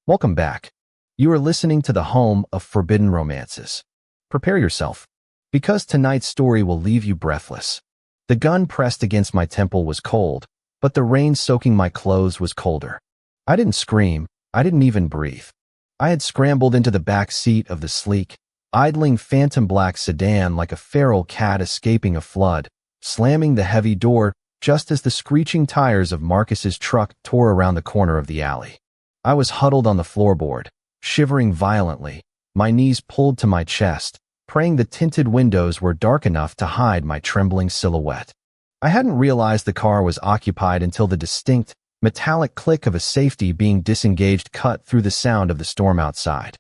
Welcome back. You are listening to the home of forbidden romances. Prepare yourself, because tonight's story will leave you breathless. The gun pressed against my temple was cold, but the rain soaking my clothes was colder. I didn't scream, I didn't even breathe. I had scrambled into the back seat of the sleek, idling phantom black sedan like a feral cat escaping a flood, slamming the heavy door just as the screeching tires of Marcus's truck tore around the corner of the alley. I was huddled on the floorboard, shivering violently, my knees pulled to my chest, praying the tinted windows were dark enough to hide my trembling silhouette. I hadn't realized the car was occupied until the distinct, metallic click of a safety being disengaged cut through the sound of the storm outside.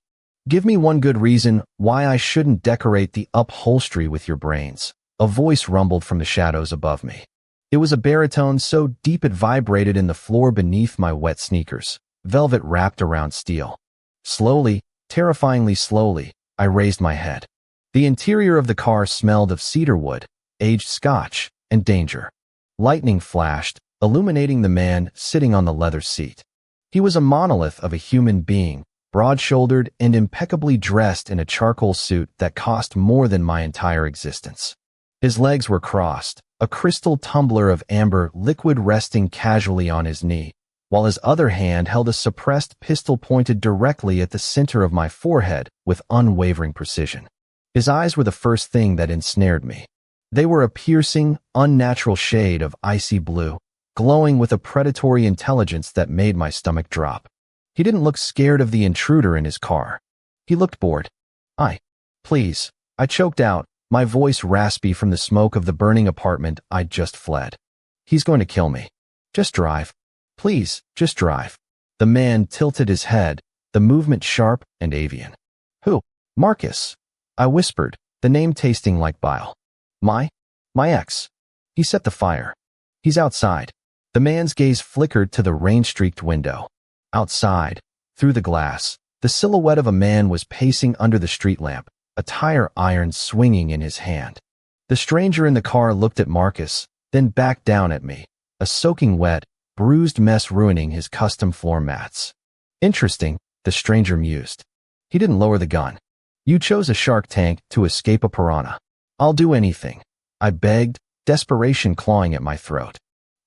Give me one good reason why I shouldn't decorate the upholstery with your brains, a voice rumbled from the shadows above me. It was a baritone so deep it vibrated in the floor beneath my wet sneakers, velvet wrapped around steel. Slowly, terrifyingly slowly, I raised my head. The interior of the car smelled of cedarwood, aged scotch, and danger. Lightning flashed, illuminating the man sitting on the leather seat. He was a monolith of a human being, broad-shouldered and impeccably dressed in a charcoal suit that cost more than my entire existence. His legs were crossed, a crystal tumbler of amber liquid resting casually on his knee, while his other hand held a suppressed pistol pointed directly at the center of my forehead with unwavering precision. His eyes were the first thing that ensnared me. They were a piercing, unnatural shade of icy blue, glowing with a predatory intelligence that made my stomach drop. He didn't look scared of the intruder in his car. He looked bored. Please, I choked out, my voice raspy from the smoke of the burning apartment I'd just fled. He's going to kill me. Just drive. Please, just drive. The man tilted his head, the movement sharp and avian. Who? Marcus. I whispered, the name tasting like bile. My ex. He set the fire. He's outside. The man's gaze flickered to the rain-streaked window. Outside, through the glass, the silhouette of a man was pacing under the street lamp, a tire iron swinging in his hand. The stranger in the car looked at Marcus, then back down at me, a soaking wet, bruised mess ruining his custom floor mats. Interesting, the stranger mused. He didn't lower the gun. You chose a shark tank to escape a piranha. I'll do anything, I begged, desperation clawing at my throat.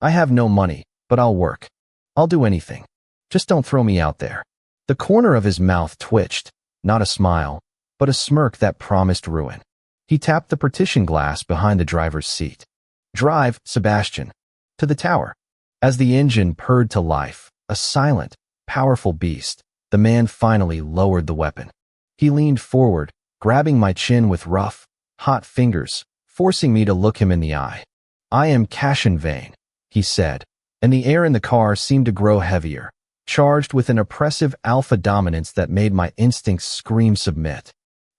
I have no money, but I'll work. I'll do anything. Just don't throw me out there. The corner of his mouth twitched, not a smile, but a smirk that promised ruin. He tapped the partition glass behind the driver's seat. Drive, Sebastian. To the tower. As the engine purred to life, a silent, powerful beast, the man finally lowered the weapon. He leaned forward, grabbing my chin with rough, hot fingers, forcing me to look him in the eye. I am Cassian Vane, he said, and the air in the car seemed to grow heavier, charged with an oppressive alpha dominance that made my instincts scream submit.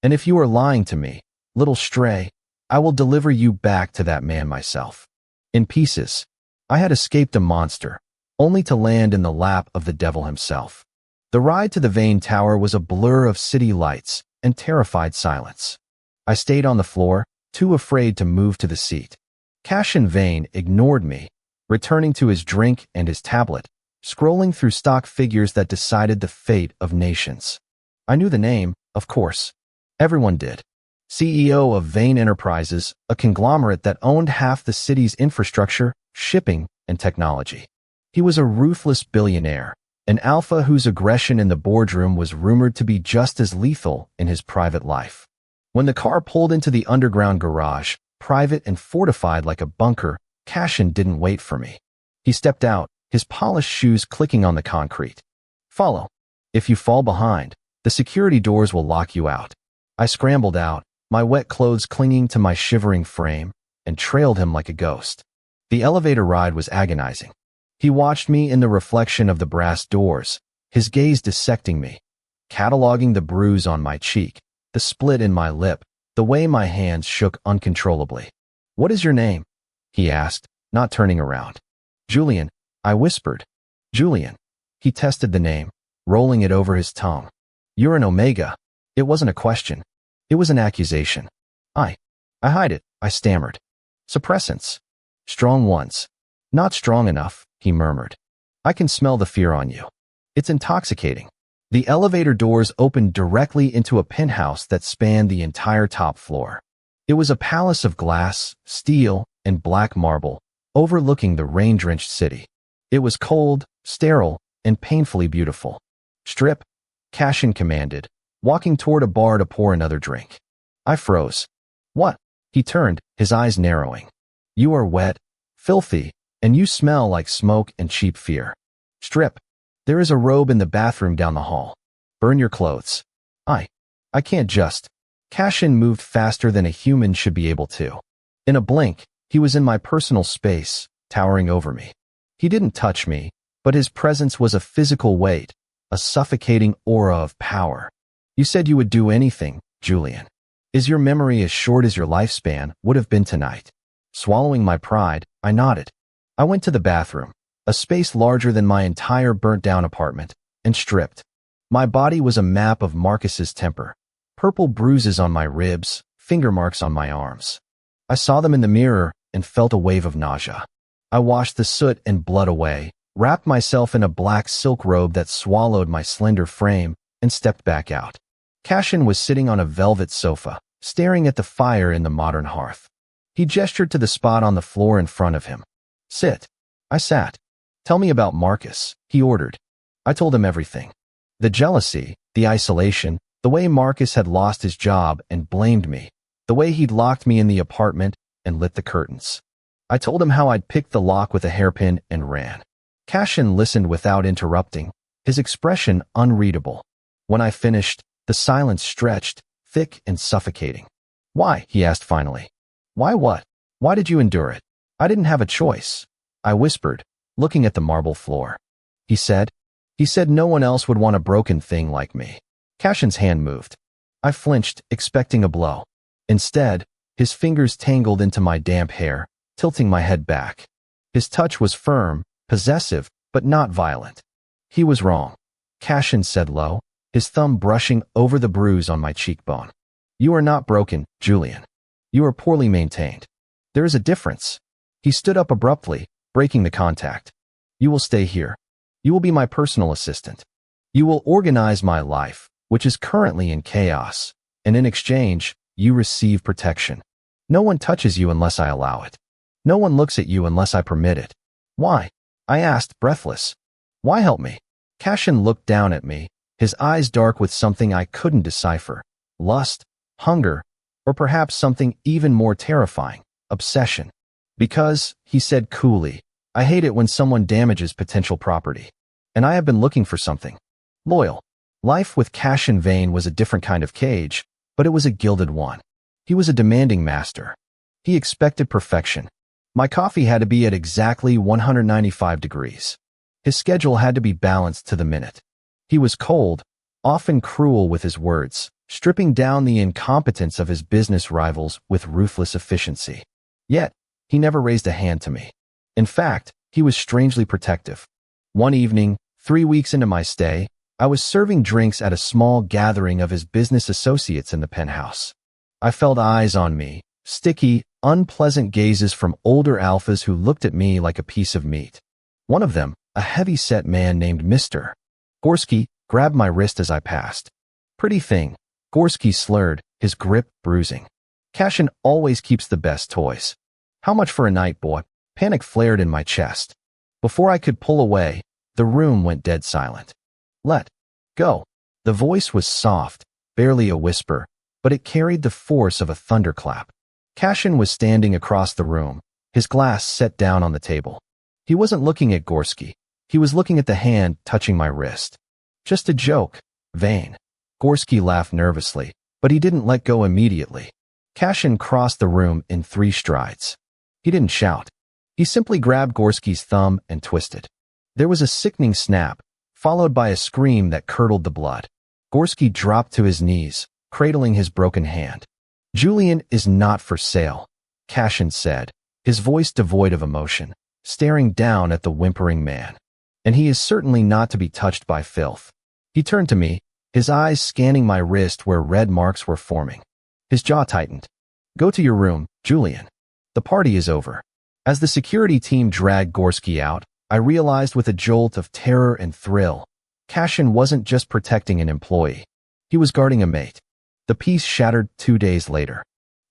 And if you are lying to me, little stray, I will deliver you back to that man myself. In pieces. I had escaped a monster, only to land in the lap of the devil himself. The ride to the Vane Tower was a blur of city lights and terrified silence. I stayed on the floor, too afraid to move to the seat. Cassian Vane ignored me, returning to his drink and his tablet, scrolling through stock figures that decided the fate of nations. I knew the name, of course. Everyone did. CEO of Vane Enterprises, a conglomerate that owned half the city's infrastructure, shipping, and technology. He was a ruthless billionaire, an alpha whose aggression in the boardroom was rumored to be just as lethal in his private life. When the car pulled into the underground garage, private and fortified like a bunker, Cassian didn't wait for me. He stepped out, his polished shoes clicking on the concrete. Follow. If you fall behind, the security doors will lock you out. I scrambled out, my wet clothes clinging to my shivering frame, and trailed him like a ghost. The elevator ride was agonizing. He watched me in the reflection of the brass doors, his gaze dissecting me, cataloging the bruise on my cheek, the split in my lip, the way my hands shook uncontrollably. What is your name? He asked, not turning around. Julian, I whispered. Julian. He tested the name, rolling it over his tongue. You're an Omega. It wasn't a question. It was an accusation. I hide it, I stammered. Suppressants. Strong ones. Not strong enough, he murmured. I can smell the fear on you. It's intoxicating. The elevator doors opened directly into a penthouse that spanned the entire top floor. It was a palace of glass, steel, and black marble, overlooking the rain-drenched city. It was cold, sterile, and painfully beautiful. "Strip," Cashin commanded, walking toward a bar to pour another drink. I froze. "What?" He turned, his eyes narrowing. "You are wet, filthy, and you smell like smoke and cheap fear. Strip. There is a robe in the bathroom down the hall. Burn your clothes." I can't just." Cashin moved faster than a human should be able to. In a blink, he was in my personal space, towering over me. He didn't touch me, but his presence was a physical weight, a suffocating aura of power. "You said you would do anything, Julian. Is your memory as short as your lifespan would have been tonight?" Swallowing my pride, I nodded. I went to the bathroom, a space larger than my entire burnt-down apartment, and stripped. My body was a map of Marcus's temper. Purple bruises on my ribs, finger marks on my arms. I saw them in the mirror and felt a wave of nausea. I washed the soot and blood away, wrapped myself in a black silk robe that swallowed my slender frame, and stepped back out. Cashin was sitting on a velvet sofa, staring at the fire in the modern hearth. He gestured to the spot on the floor in front of him. "Sit." I sat. "Tell me about Marcus," he ordered. I told him everything. The jealousy, the isolation, the way Marcus had lost his job and blamed me, the way he'd locked me in the apartment and lit the curtains. I told him how I'd picked the lock with a hairpin and ran. Cashin listened without interrupting, his expression unreadable. When I finished, the silence stretched, thick and suffocating. "Why?" he asked finally. "Why what? Why did you endure it?" "I didn't have a choice," I whispered, looking at the marble floor. He said no one else would want a broken thing like me." Cashin's hand moved. I flinched, expecting a blow. Instead, his fingers tangled into my damp hair, tilting my head back. His touch was firm, possessive, but not violent. "He was wrong," Cashin said low, his thumb brushing over the bruise on my cheekbone. "You are not broken, Julian. You are poorly maintained. There is a difference." He stood up abruptly, breaking the contact. "You will stay here. You will be my personal assistant. You will organize my life, which is currently in chaos, and in exchange, you receive protection. No one touches you unless I allow it. No one looks at you unless I permit it." "Why?" I asked, breathless. "Why help me?" Cashin looked down at me, his eyes dark with something I couldn't decipher. Lust, hunger, or perhaps something even more terrifying, obsession. "Because," he said coolly, "I hate it when someone damages potential property. And I have been looking for something loyal." Life with Cashin Vane was a different kind of cage, but it was a gilded one. He was a demanding master. He expected perfection. My coffee had to be at exactly 195 degrees. His schedule had to be balanced to the minute. He was cold, often cruel with his words, stripping down the incompetence of his business rivals with ruthless efficiency. Yet, he never raised a hand to me. In fact, he was strangely protective. One evening, 3 weeks into my stay, I was serving drinks at a small gathering of his business associates in the penthouse. I felt eyes on me, sticky, unpleasant gazes from older alphas who looked at me like a piece of meat. One of them, a heavy-set man named Mr. Gorski, grabbed my wrist as I passed. "Pretty thing," Gorski slurred, his grip bruising. "Cashin always keeps the best toys." "How much for a night, boy?" Panic flared in my chest. Before I could pull away, the room went dead silent. "Let go." The voice was soft, barely a whisper, but it carried the force of a thunderclap. Cashin was standing across the room, his glass set down on the table. He wasn't looking at Gorski. He was looking at the hand touching my wrist. "Just a joke, Vane." Gorski laughed nervously, but he didn't let go immediately. Cashin crossed the room in 3 strides. He didn't shout. He simply grabbed Gorski's thumb and twisted. There was a sickening snap, followed by a scream that curdled the blood. Gorski dropped to his knees, cradling his broken hand. "Julian is not for sale," Cashin said, his voice devoid of emotion, staring down at the whimpering man. "And he is certainly not to be touched by filth." He turned to me, his eyes scanning my wrist where red marks were forming. His jaw tightened. "Go to your room, Julian. The party is over." As the security team dragged Gorski out, I realized with a jolt of terror and thrill, Cashin wasn't just protecting an employee. He was guarding a mate. The peace shattered 2 days later.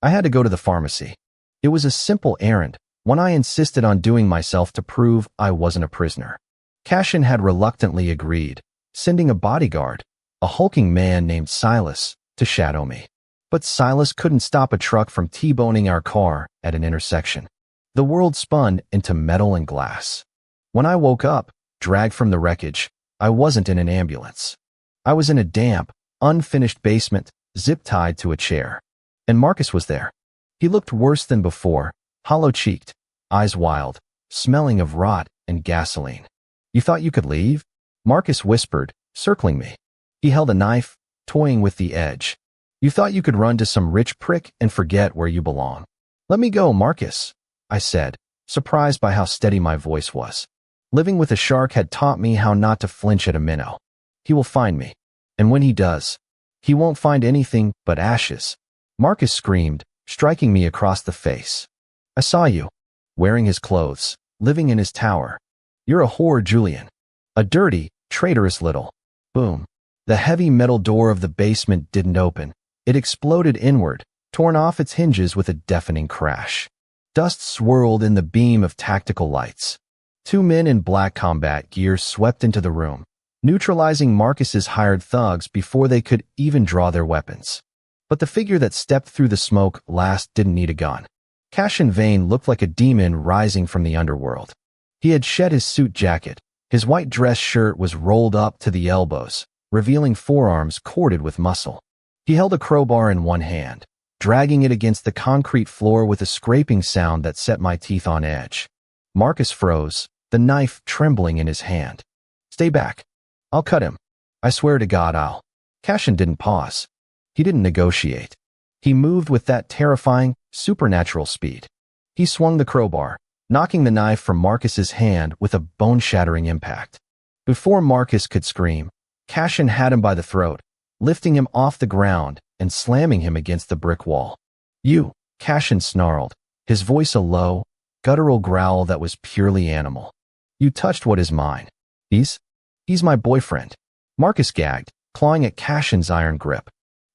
I had to go to the pharmacy. It was a simple errand, one I insisted on doing myself to prove I wasn't a prisoner. Cashin had reluctantly agreed, sending a bodyguard, a hulking man named Silas, to shadow me. But Silas couldn't stop a truck from T-boning our car at an intersection. The world spun into metal and glass. When I woke up, dragged from the wreckage, I wasn't in an ambulance. I was in a damp, unfinished basement, zip-tied to a chair. And Marcus was there. He looked worse than before, hollow-cheeked, eyes wild, smelling of rot and gasoline. "You thought you could leave?" Marcus whispered, circling me. He held a knife, toying with the edge. "You thought you could run to some rich prick and forget where you belong." "Let me go, Marcus," I said, surprised by how steady my voice was. Living with a shark had taught me how not to flinch at a minnow. He will find me. And when he does, he won't find anything but ashes. Marcus screamed, striking me across the face. "I saw you, wearing his clothes, living in his tower. You're a whore, Julian. A dirty, traitorous little." Boom. The heavy metal door of the basement didn't open. It exploded inward, torn off its hinges with a deafening crash. Dust swirled in the beam of tactical lights. 2 men in black combat gear swept into the room, neutralizing Marcus's hired thugs before they could even draw their weapons. But the figure that stepped through the smoke last didn't need a gun. Cashin Vane looked like a demon rising from the underworld. He had shed his suit jacket. His white dress shirt was rolled up to the elbows, revealing forearms corded with muscle. He held a crowbar in one hand, dragging it against the concrete floor with a scraping sound that set my teeth on edge. Marcus froze, the knife trembling in his hand. "Stay back. I'll cut him. I swear to God I'll." Cashin didn't pause. He didn't negotiate. He moved with that terrifying, supernatural speed. He swung the crowbar, knocking the knife from Marcus's hand with a bone-shattering impact. Before Marcus could scream, Cashin had him by the throat, lifting him off the ground and slamming him against the brick wall. "You," Cashin snarled, his voice a low, guttural growl that was purely animal. "You touched what is mine. He's my boyfriend." Marcus gagged, clawing at Cashin's iron grip.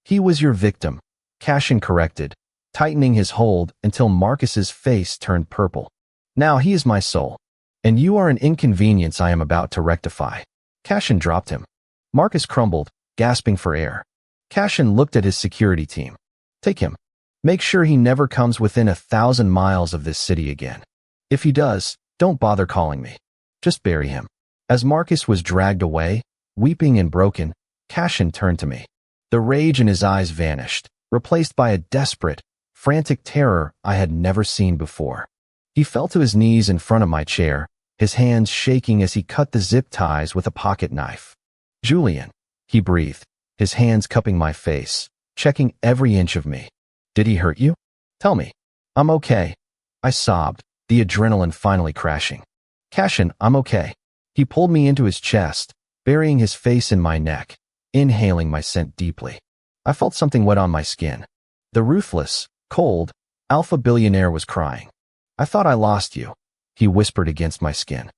"He was your victim," Cashin corrected, tightening his hold until Marcus's face turned purple. "Now he is my soul, and you are an inconvenience I am about to rectify." Cashin dropped him. Marcus crumbled, gasping for air. Cashin looked at his security team. "Take him. Make sure he never comes within 1,000 miles of this city again. If he does, don't bother calling me. Just bury him." As Marcus was dragged away, weeping and broken, Cashin turned to me. The rage in his eyes vanished, replaced by a desperate, frantic terror I had never seen before. He fell to his knees in front of my chair, his hands shaking as he cut the zip ties with a pocket knife. "Julian," he breathed, his hands cupping my face, checking every inch of me. "Did he hurt you? Tell me." "I'm okay," I sobbed, the adrenaline finally crashing. "Cashin, I'm okay." He pulled me into his chest, burying his face in my neck, inhaling my scent deeply. I felt something wet on my skin. The ruthless, cold, alpha billionaire was crying. "I thought I lost you," he whispered against my skin.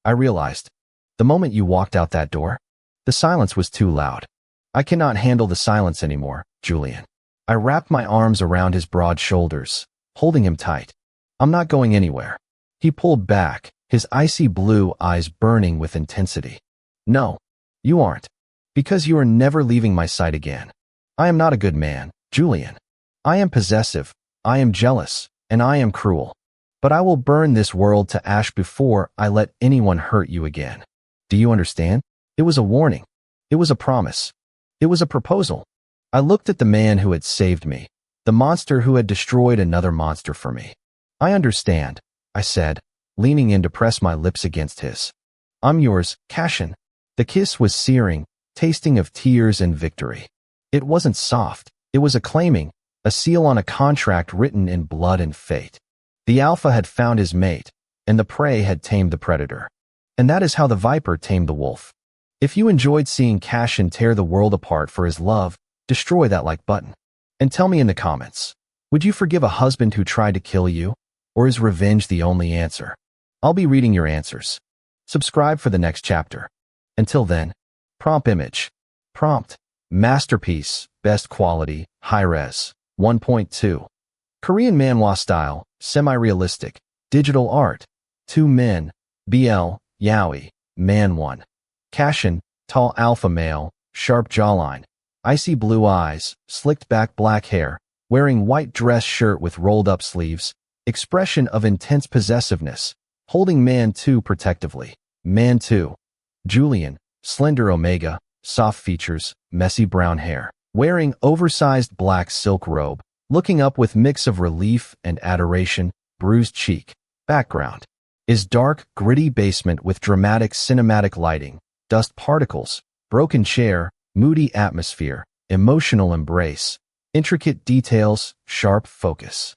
I realized, the moment you walked out that door, the silence was too loud. "I cannot handle the silence anymore, Julian." I wrapped my arms around his broad shoulders, holding him tight. "I'm not going anywhere." He pulled back, his icy blue eyes burning with intensity. "No, you aren't. Because you are never leaving my sight again. I am not a good man, Julian. I am possessive, I am jealous, and I am cruel. But I will burn this world to ash before I let anyone hurt you again. Do you understand?" It was a warning. It was a promise. It was a proposal. I looked at the man who had saved me, the monster who had destroyed another monster for me. "I understand," I said, leaning in to press my lips against his. "I'm yours, Cashin." The kiss was searing, tasting of tears and victory. It wasn't soft. It was acclaiming, a seal on a contract written in blood and fate. The alpha had found his mate, and the prey had tamed the predator. And that is how the viper tamed the wolf. If you enjoyed seeing Cashin tear the world apart for his love, destroy that like button. And tell me in the comments, would you forgive a husband who tried to kill you? Or is revenge the only answer? I'll be reading your answers. Subscribe for the next chapter. Until then, Prompt image. Prompt. Masterpiece, best quality, high-res. 1.2. Korean manhwa style, semi-realistic, digital art. 2 men. BL, yaoi, man 1. Cashin, tall alpha male, sharp jawline, icy blue eyes, slicked back black hair, wearing white dress shirt with rolled-up sleeves, expression of intense possessiveness, holding man 2 protectively. Man 2. Julian, slender omega, soft features, messy brown hair, wearing oversized black silk robe, looking up with mix of relief and adoration, bruised cheek. Background is dark, gritty basement with dramatic cinematic lighting, dust particles, broken chair, moody atmosphere, emotional embrace, intricate details, sharp focus.